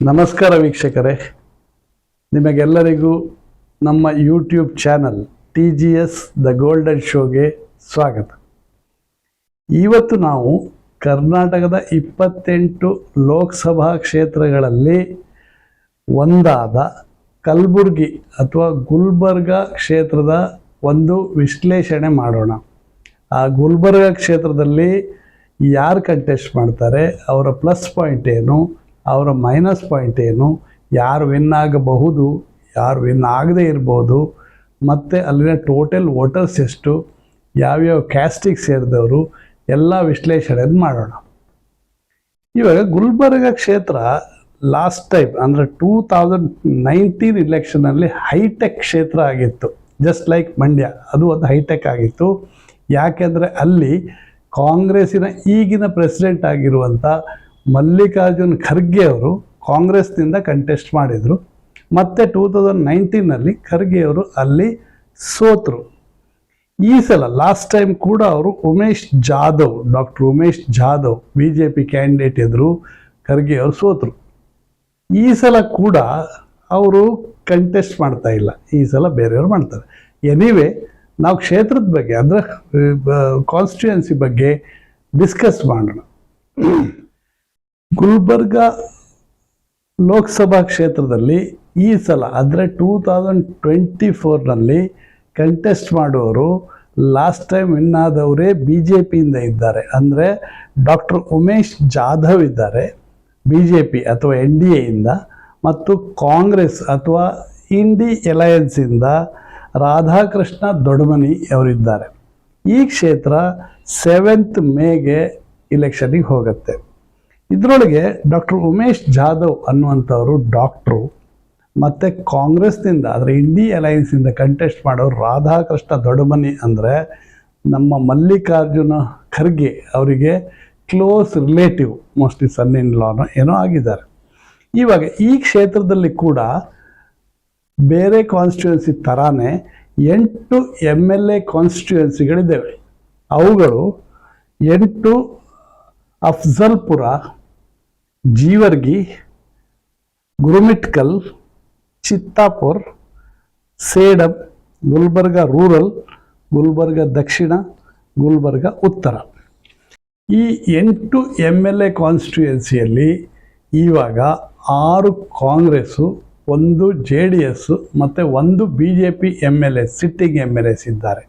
ನಮಸ್ಕಾರ ವೀಕ್ಷಕರೇ, ನಿಮಗೆಲ್ಲರಿಗೂ ನಮ್ಮ YouTube channel TGS the golden ಶೋಗೆ ಸ್ವಾಗತ. ಇವತ್ತು ನಾವು ಕರ್ನಾಟಕದ 28 ಲೋಕಸಭಾ ಕ್ಷೇತ್ರಗಳಲ್ಲಿ ಒಂದಾದ ಕಲಬುರಗಿ ಅಥವಾ ಗುಲ್ಬರ್ಗ ಕ್ಷೇತ್ರದ ಒಂದು ವಿಶ್ಲೇಷಣೆ ಮಾಡೋಣ. ಆ ಗುಲ್ಬರ್ಗ ಕ್ಷೇತ್ರದಲ್ಲಿ ಯಾರು ಕಂಟೆಸ್ಟ್ ಮಾಡ್ತಾರೆ, ಅವರ ಪ್ಲಸ್ ಪಾಯಿಂಟ್ ಏನು, ಅವರ ಮೈನಸ್ ಪಾಯಿಂಟ್ ಏನು, ಯಾರು ವಿನ್ ಆಗಬಹುದು, ಯಾರು ವಿನ್ ಆಗದೇ ಇರ್ಬೋದು, ಮತ್ತು ಅಲ್ಲಿನ ಟೋಟಲ್ ವೋಟರ್ಸ್ ಎಷ್ಟು, ಯಾವ್ಯಾವ ಕ್ಯಾಸ್ಟಿಗೆ ಸೇರಿದವರು ಎಲ್ಲ ವಿಶ್ಲೇಷಣೆಯನ್ನು ಮಾಡೋಣ. ಇವಾಗ ಗುಲ್ಬರ್ಗ ಕ್ಷೇತ್ರ ಲಾಸ್ಟ್ ಟೈಮ್ ಅಂದರೆ 2019 ಇಲೆಕ್ಷನಲ್ಲಿ ಹೈಟೆಕ್ ಕ್ಷೇತ್ರ ಆಗಿತ್ತು. ಜಸ್ಟ್ ಲೈಕ್ ಮಂಡ್ಯ, ಅದು ಒಂದು ಹೈಟೆಕ್ ಆಗಿತ್ತು. ಯಾಕೆಂದರೆ ಅಲ್ಲಿ ಕಾಂಗ್ರೆಸ್ಸಿನ ಈಗಿನ ಪ್ರೆಸಿಡೆಂಟ್ ಆಗಿರುವಂಥ ಮಲ್ಲಿಕಾರ್ಜುನ್ ಖರ್ಗೆ ಅವರು ಕಾಂಗ್ರೆಸ್ನಿಂದ ಕಂಟೆಸ್ಟ್ ಮಾಡಿದರು. ಮತ್ತು 2019ನಲ್ಲಿ ಖರ್ಗೆ ಅವರು ಅಲ್ಲಿ ಸೋತರು. ಈ ಸಲ ಲಾಸ್ಟ್ ಟೈಮ್ ಕೂಡ ಅವರು doctor Umesh Jadhav BJP candidate ಎದುರು ಖರ್ಗೆ ಅವರು ಸೋತರು. ಈ ಸಲ ಕೂಡ ಅವರು ಕಂಟೆಸ್ಟ್ ಮಾಡ್ತಾ ಇಲ್ಲ, ಈ ಸಲ ಬೇರೆಯವರು ಮಾಡ್ತಾರೆ. ಎನಿವೇ, ನಾವು ಕ್ಷೇತ್ರದ ಬಗ್ಗೆ ಅಂದರೆ ಕಾನ್ಸ್ಟಿಟ್ಯೂಯೆನ್ಸಿ ಬಗ್ಗೆ ಡಿಸ್ಕಸ್ ಮಾಡೋಣ. ಗುಲ್ಬರ್ಗ ಲೋಕಸಭಾ ಕ್ಷೇತ್ರದಲ್ಲಿ ಈ ಸಲ ಅಂದರೆ 2024ನಲ್ಲಿ ಕಂಟೆಸ್ಟ್ ಮಾಡುವವರು ಲಾಸ್ಟ್ ಟೈಮ್ ವಿನ್ ಆದವರೇ BJPಯಿಂದ ಇದ್ದಾರೆ. ಅಂದರೆ ಡಾಕ್ಟರ್ ಉಮೇಶ್ ಜಾಧವ್ ಇದ್ದಾರೆ BJP ಅಥವಾ NDAಯಿಂದ, ಮತ್ತು ಕಾಂಗ್ರೆಸ್ ಅಥವಾ ಇಂಡಿ ಅಲಯನ್ಸಿಂದ ರಾಧಾಕೃಷ್ಣ ದೊಡ್ಮನಿ ಅವರಿದ್ದಾರೆ. ಈ ಕ್ಷೇತ್ರ 7th ಮೇಗೆ ಇಲೆಕ್ಷನಿಗೆ ಹೋಗುತ್ತೆ. ಇದರೊಳಗೆ ಡಾಕ್ಟರ್ ಉಮೇಶ್ ಜಾಧವ್ ಅನ್ನುವಂಥವರು ಡಾಕ್ಟ್ರು, ಮತ್ತು ಕಾಂಗ್ರೆಸ್ನಿಂದ ಅಂದರೆ ಇಂಡಿ ಅಲಯನ್ಸಿಂದ ಕಂಟೆಸ್ಟ್ ಮಾಡೋರು ರಾಧಾಕೃಷ್ಣ ದೊಡ್ಮನಿ ಅಂದರೆ ನಮ್ಮ ಮಲ್ಲಿಕಾರ್ಜುನ ಖರ್ಗೆ ಅವರಿಗೆ ಕ್ಲೋಸ್ ರಿಲೇಟಿವ್, ಮೋಸ್ಟ್ಲಿ ಸನ್ ಇನ್ ಲಾನೋ ಏನೋ ಆಗಿದ್ದಾರೆ. ಇವಾಗ ಈ ಕ್ಷೇತ್ರದಲ್ಲಿ ಕೂಡ ಬೇರೆ ಕಾನ್ಸ್ಟಿಟ್ಯೂಯೆನ್ಸಿ ಥರಾನೇ 8 MLA ಕಾನ್ಸ್ಟಿಟ್ಯೂಯೆನ್ಸಿಗಳಿದ್ದಾವೆ. ಅವುಗಳು 8 ಅಫ್ಜಲ್ಪುರ, ಜೀವರ್ಗಿ, ಗುರುಮಿಟ್ಕಲ್, ಚಿತ್ತಾಪುರ್, ಸೇಡಂ, ಗುಲ್ಬರ್ಗ ರೂರಲ್, ಗುಲ್ಬರ್ಗ ದಕ್ಷಿಣ, ಗುಲ್ಬರ್ಗ ಉತ್ತರ. ಈ 8 MLA ಕಾನ್ಸ್ಟಿಟ್ಯೂಯೆನ್ಸಿಯಲ್ಲಿ ಇವಾಗ 6 ಕಾಂಗ್ರೆಸ್ಸು, 1 JDS ಮತ್ತು 1 BJP MLA ಸಿಟ್ಟಿಂಗ್ MLAs ಇದ್ದಾರೆ.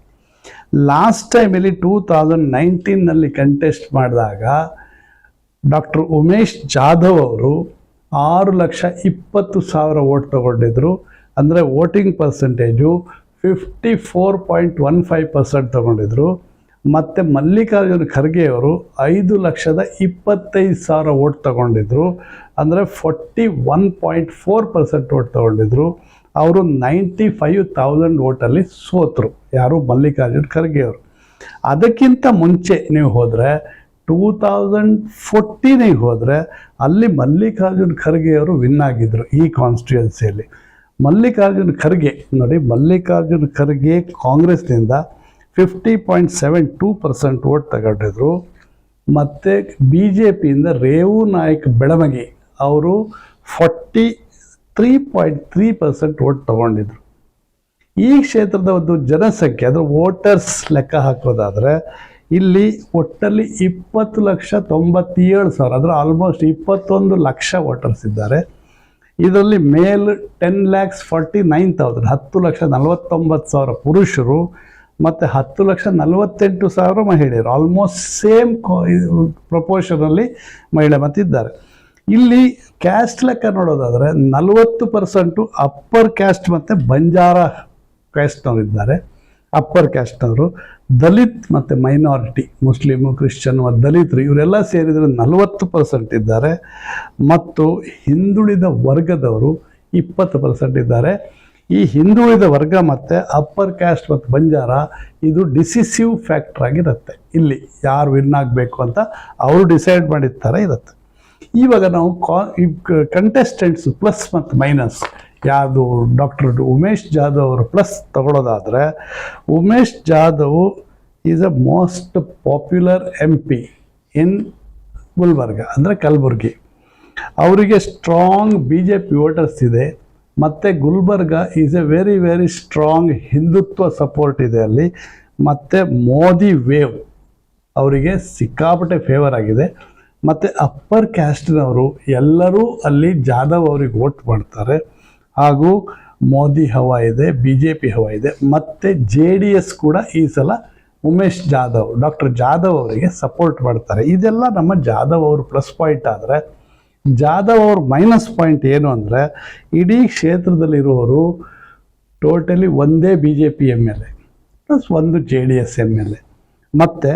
ಲಾಸ್ಟ್ ಟೈಮಲ್ಲಿ 2019ನಲ್ಲಿ ಕಂಟೆಸ್ಟ್ ಮಾಡಿದಾಗ ಡಾಕ್ಟರ್ ಉಮೇಶ್ ಜಾಧವ್ ಅವರು 6,20,000 ವೋಟ್ ತಗೊಂಡಿದ್ರು. ಅಂದರೆ ವೋಟಿಂಗ್ ಪರ್ಸೆಂಟೇಜು 54.15% ತಗೊಂಡಿದ್ರು. ಮತ್ತು ಮಲ್ಲಿಕಾರ್ಜುನ್ ಖರ್ಗೆ ಅವರು 5,25,000 ವೋಟ್ ತಗೊಂಡಿದ್ರು. ಅಂದರೆ 41.4% ವೋಟ್ ತಗೊಂಡಿದ್ರು. ಅವರು 95,000 ವೋಟಲ್ಲಿ ಸೋತರು. ಯಾರು? ಮಲ್ಲಿಕಾರ್ಜುನ್ ಖರ್ಗೆ ಅವರು. ಅದಕ್ಕಿಂತ ಮುಂಚೆ ನೀವು ಹೋದರೆ 2014ಗೆ ಹೋದರೆ ಅಲ್ಲಿ ಮಲ್ಲಿಕಾರ್ಜುನ್ ಖರ್ಗೆ ಅವರು ವಿನ್ ಆಗಿದ್ದರು ಈ ಕಾನ್ಸ್ಟಿಟ್ಯೂಯೆನ್ಸಿಯಲ್ಲಿ. ಮಲ್ಲಿಕಾರ್ಜುನ್ ಖರ್ಗೆ ನೋಡಿ, ಮಲ್ಲಿಕಾರ್ಜುನ್ ಖರ್ಗೆ ಕಾಂಗ್ರೆಸ್ನಿಂದ 50.72% ವೋಟ್ ತಗೊಂಡಿದ್ರು. ಮತ್ತು BJPಯಿಂದ ರೇವು ನಾಯಕ್ ಬೆಳಮಗಿ ಅವರು 43.3% ವೋಟ್ ತಗೊಂಡಿದ್ರು. ಈ ಕ್ಷೇತ್ರದ ಒಂದು ಜನಸಂಖ್ಯೆ ಅಂದರೆ ವೋಟರ್ಸ್ ಲೆಕ್ಕ ಹಾಕೋದಾದರೆ ಇಲ್ಲಿ ಒಟ್ಟಲ್ಲಿ 20,97,000 ಅಂದರೆ ಆಲ್ಮೋಸ್ಟ್ 21 ಲಕ್ಷ ವೋಟರ್ಸ್ ಇದ್ದಾರೆ. ಇದರಲ್ಲಿ ಮೇಲ್ 10,49,000 10,49,000 ಪುರುಷರು ಮತ್ತು 10,48,000 ಮಹಿಳೆಯರು. ಆಲ್ಮೋಸ್ಟ್ ಸೇಮ್ ಪ್ರಪೋರ್ಷನಲ್ಲಿ ಮಹಿಳೆ ಮತ್ತಿದ್ದಾರೆ. ಇಲ್ಲಿ ಕ್ಯಾಸ್ಟ್ ಲೆಕ್ಕ ನೋಡೋದಾದರೆ 40% ಅಪ್ಪರ್ ಕ್ಯಾಸ್ಟ್ ಮತ್ತು ಬಂಜಾರ ಕ್ಯಾಸ್ಟ್ನವರಿದ್ದಾರೆ. ಅಪ್ಪರ್ ಕ್ಯಾಸ್ಟ್ನವರು, ದಲಿತ್ ಮತ್ತು ಮೈನಾರಿಟಿ, ಮುಸ್ಲಿಮು, ಕ್ರಿಶ್ಚಿಯನ್ ಮತ್ತು ದಲಿತರು ಇವರೆಲ್ಲ ಸೇರಿದರೆ 40% ಇದ್ದಾರೆ. ಮತ್ತು ಹಿಂದುಳಿದ ವರ್ಗದವರು 20% ಇದ್ದಾರೆ. ಈ ಹಿಂದುಳಿದ ವರ್ಗ ಮತ್ತು ಅಪ್ಪರ್ ಕ್ಯಾಸ್ಟ್ ಮತ್ತು ಬಂಜಾರ ಇದು ಡಿಸಿಸಿವ್ ಫ್ಯಾಕ್ಟರ್ ಆಗಿರುತ್ತೆ. ಇಲ್ಲಿ ಯಾರು ವಿನ್ ಆಗಬೇಕು ಅಂತ ಅವರು ಡಿಸೈಡ್ ಮಾಡಿದ ಥರ ಇರುತ್ತೆ. ಇವಾಗ ನಾವು ಕಂಟೆಸ್ಟೆಂಟ್ಸ್ ಪ್ಲಸ್ ಮತ್ತು ಮೈನಸ್ ಯಾವುದು ಡಾಕ್ಟರ್ ಉಮೇಶ್ ಜಾಧವ್ ಅವರು ಪ್ಲಸ್ ತಗೊಳ್ಳೋದಾದರೆ, Umesh Jadhav is a most popular MP in Gulbarga ಅಂದರೆ ಕಲಬುರ್ಗಿ. ಅವರಿಗೆ ಸ್ಟ್ರಾಂಗ್ BJP ವೋಟರ್ಸ್ ಇದೆ. ಮತ್ತು Gulbarga is a very very strong Hindutva support ಇದೆ ಅಲ್ಲಿ. ಮತ್ತು ಮೋದಿ ವೇವ್ ಅವರಿಗೆ ಸಿಕ್ಕಾಪಟ್ಟೆ ಫೇವರ್ ಆಗಿದೆ. ಮತ್ತು ಅಪ್ಪರ್ ಕ್ಯಾಸ್ಟ್ನವರು ಎಲ್ಲರೂ ಅಲ್ಲಿ ಜಾಧವ್ ಅವ್ರಿಗೆ ವೋಟ್ ಮಾಡ್ತಾರೆ. ಹಾಗೂ ಮೋದಿ ಹವಾ ಇದೆ, BJP ಹವಾ ಇದೆ. ಮತ್ತು JDS ಕೂಡ ಈ ಸಲ ಉಮೇಶ್ ಜಾಧವ್, ಡಾಕ್ಟರ್ ಜಾಧವ್ ಅವರಿಗೆ ಸಪೋರ್ಟ್ ಮಾಡ್ತಾರೆ. ಇದೆಲ್ಲ ನಮ್ಮ ಜಾಧವ್ ಅವರು ಪ್ಲಸ್ ಪಾಯಿಂಟ್. ಆದರೆ ಜಾಧವ್ ಅವ್ರ ಮೈನಸ್ ಪಾಯಿಂಟ್ ಏನು ಅಂದರೆ, ಇಡೀ ಕ್ಷೇತ್ರದಲ್ಲಿರುವವರು ಟೋಟಲಿ ಒಂದೇ BJP MLA ಪ್ಲಸ್ ಒಂದು JDS MLA. ಮತ್ತು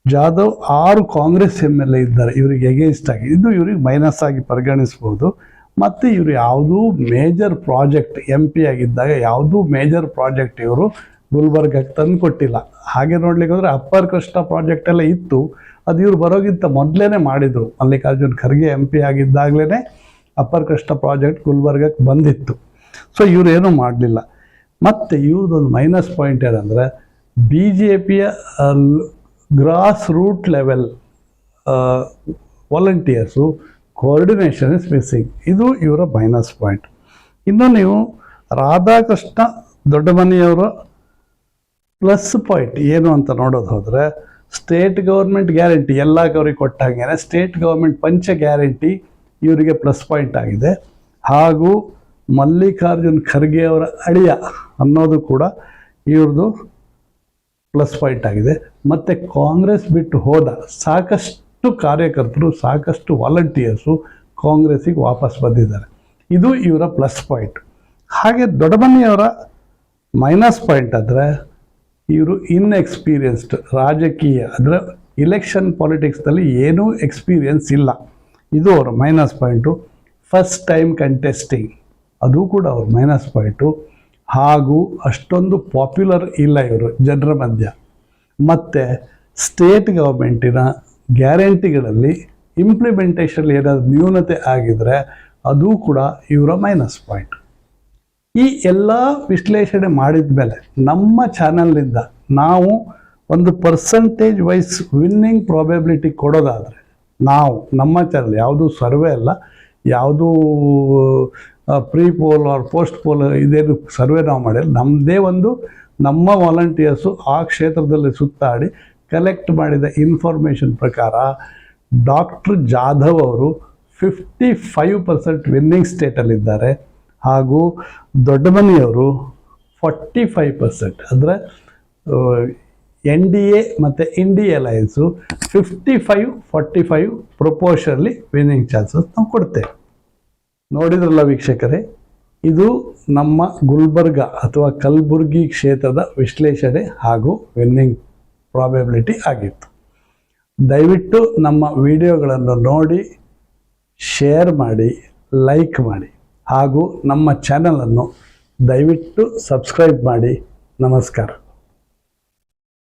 ಜಾಧವ್ 6 ಕಾಂಗ್ರೆಸ್ MLA ಇದ್ದಾರೆ ಇವರಿಗೆ ಎಗೇನ್ಸ್ಟ್ ಆಗಿ. ಇದು ಇವ್ರಿಗೆ ಮೈನಸ್ ಆಗಿ ಪರಿಗಣಿಸ್ಬೋದು. ಮತ್ತು ಇವರು ಯಾವುದೂ ಮೇಜರ್ ಪ್ರಾಜೆಕ್ಟ್ MP ಆಗಿದ್ದಾಗ ಯಾವುದೂ ಮೇಜರ್ ಪ್ರಾಜೆಕ್ಟ್ ಇವರು ಗುಲ್ಬರ್ಗಕ್ಕೆ ತಂದು ಕೊಟ್ಟಿಲ್ಲ. ಹಾಗೆ ನೋಡ್ಲಿಕ್ಕೆ ಹೋದರೆ ಅಪ್ಪರ್ ಕೃಷ್ಣ ಪ್ರಾಜೆಕ್ಟ್ ಎಲ್ಲ ಇತ್ತು, ಅದು ಇವ್ರು ಬರೋಗಿಂತ ಮೊದಲೇ ಮಾಡಿದರು. ಮಲ್ಲಿಕಾರ್ಜುನ್ ಖರ್ಗೆ MP ಆಗಿದ್ದಾಗಲೇ ಅಪ್ಪರ್ ಕೃಷ್ಣ ಪ್ರಾಜೆಕ್ಟ್ ಗುಲ್ಬರ್ಗಕ್ಕೆ ಬಂದಿತ್ತು. ಸೊ ಇವರು ಏನೂ ಮಾಡಲಿಲ್ಲ. ಮತ್ತು ಇವ್ರದ್ದೊಂದು ಮೈನಸ್ ಪಾಯಿಂಟ್ ಏನಂದರೆ, BJPಯ grass root level volunteers coordination is missing. ಇದು ಇವರ ಮೈನಸ್ ಪಾಯಿಂಟ್. ಇನ್ನು ನೀವು ರಾಧಾಕೃಷ್ಣ ದೊಡ್ಡಮನಿಯವರ ಪ್ಲಸ್ ಪಾಯಿಂಟ್ ಏನು ಅಂತ ನೋಡೋದು ಹೋದರೆ, ಸ್ಟೇಟ್ ಗೌರ್ಮೆಂಟ್ ಗ್ಯಾರಂಟಿ ಎಲ್ಲ ಅವ್ರಿಗೆ ಕೊಟ್ಟಾಗೇನೆ ಸ್ಟೇಟ್ ಗೌರ್ಮೆಂಟ್ ಪಂಚ ಗ್ಯಾರಂಟಿ ಇವರಿಗೆ ಪ್ಲಸ್ ಪಾಯಿಂಟ್ ಆಗಿದೆ. ಹಾಗೂ ಮಲ್ಲಿಕಾರ್ಜುನ್ ಖರ್ಗೆ ಅವರ ಅಳಿಯ ಅನ್ನೋದು ಕೂಡ ಇವ್ರದ್ದು ಪ್ಲಸ್ ಪಾಯಿಂಟ್ ಆಗಿದೆ. ಮತ್ತು ಕಾಂಗ್ರೆಸ್ ಬಿಟ್ಟು ಹೋದ ಸಾಕಷ್ಟು ಕಾರ್ಯಕರ್ತರು, ಸಾಕಷ್ಟು ವಾಲಂಟಿಯರ್ಸು ಕಾಂಗ್ರೆಸ್ಸಿಗೆ ವಾಪಸ್ ಬಂದಿದ್ದಾರೆ. ಇದು ಇವರ ಪ್ಲಸ್ ಪಾಯಿಂಟ್. ಹಾಗೆ ದೊಡ್ಡಮನಿಯವರ ಮೈನಸ್ ಪಾಯಿಂಟ್ ಅಂದರೆ, ಇವರು ಇನ್ಎಕ್ಸ್ಪೀರಿಯನ್ಸ್ಡ್ ರಾಜಕೀಯ, ಅಂದರೆ ಇಲೆಕ್ಷನ್ ಪಾಲಿಟಿಕ್ಸ್ನಲ್ಲಿ ಏನೂ ಎಕ್ಸ್ಪೀರಿಯನ್ಸ್ ಇಲ್ಲ. ಇದು ಅವರ minus point. First time contesting, ಅದು ಕೂಡ ಅವ್ರ ಮೈನಸ್ ಪಾಯಿಂಟು. ಹಾಗೂ ಅಷ್ಟೊಂದು ಪಾಪ್ಯುಲರ್ ಇಲ್ಲ ಇವರು ಜನರ ಮಧ್ಯ. ಮತ್ತು ಸ್ಟೇಟ್ ಗೌರ್ಮೆಂಟಿನ ಗ್ಯಾರಂಟಿಗಳಲ್ಲಿ ಇಂಪ್ಲಿಮೆಂಟೇಷನ್ ಏನಾದರೂ ನ್ಯೂನತೆ ಆಗಿದರೆ ಅದು ಕೂಡ ಇವರ ಮೈನಸ್ ಪಾಯಿಂಟ್. ಈ ಎಲ್ಲ ವಿಶ್ಲೇಷಣೆ ಮಾಡಿದ ಮೇಲೆ ನಮ್ಮ ಚಾನಲ್ನಿಂದ ನಾವು ಒಂದು ಪರ್ಸಂಟೇಜ್ ವೈಸ್ ವಿನ್ನಿಂಗ್ ಪ್ರಾಬಬಿಲಿಟಿ ಕೊಡೋದಾದರೆ, ನಾವು ನಮ್ಮ ಚಾನಲ್ ಯಾವುದೂ ಸರ್ವೆ ಅಲ್ಲ, ಯಾವುದೂ pre poll or post poll ಇದೇನು ಸರ್ವೆ ನಾವು ಮಾಡಿಲ್ಲ. ನಮ್ಮದೇ ಒಂದು ನಮ್ಮ ವಾಲಂಟಿಯರ್ಸು ಆ ಕ್ಷೇತ್ರದಲ್ಲಿ ಸುತ್ತಾಡಿ ಕಲೆಕ್ಟ್ ಮಾಡಿದ ಇನ್ಫಾರ್ಮೇಷನ್ ಪ್ರಕಾರ ಡಾಕ್ಟರ್ ಜಾಧವ್ ಅವರು 55% ವಿನ್ನಿಂಗ್ ಸ್ಟೇಟಲ್ಲಿದ್ದಾರೆ. ಹಾಗೂ ದೊಡ್ಡಮನಿಯವರು 45%, ಅಂದರೆ NDA ಮತ್ತು ಇಂಡಿಯಾ ಅಲಯನ್ಸು 55-45 ಪ್ರಪೋರ್ಷನ್ಲಿ ವಿನ್ನಿಂಗ್ ಚಾನ್ಸಸ್ ನಾವು ಕೊಡ್ತೇವೆ. ನೋಡಿದ್ರಲ್ಲ ವೀಕ್ಷಕರೇ, ಇದು ನಮ್ಮ ಗುಲ್ಬರ್ಗ ಅಥವಾ ಕಲಬುರ್ಗಿ ಕ್ಷೇತ್ರದ ವಿಶ್ಲೇಷಣೆ ಹಾಗೂ ವಿನ್ನಿಂಗ್ ಪ್ರಾಬಬಿಲಿಟಿ ಆಗಿತ್ತು. ದಯವಿಟ್ಟು ನಮ್ಮ ವಿಡಿಯೋಗಳನ್ನು ನೋಡಿ, ಶೇರ್ ಮಾಡಿ, ಲೈಕ್ ಮಾಡಿ, ಹಾಗೂ ನಮ್ಮ ಚಾನಲನ್ನು ದಯವಿಟ್ಟು ಸಬ್ಸ್ಕ್ರೈಬ್ ಮಾಡಿ. ನಮಸ್ಕಾರ.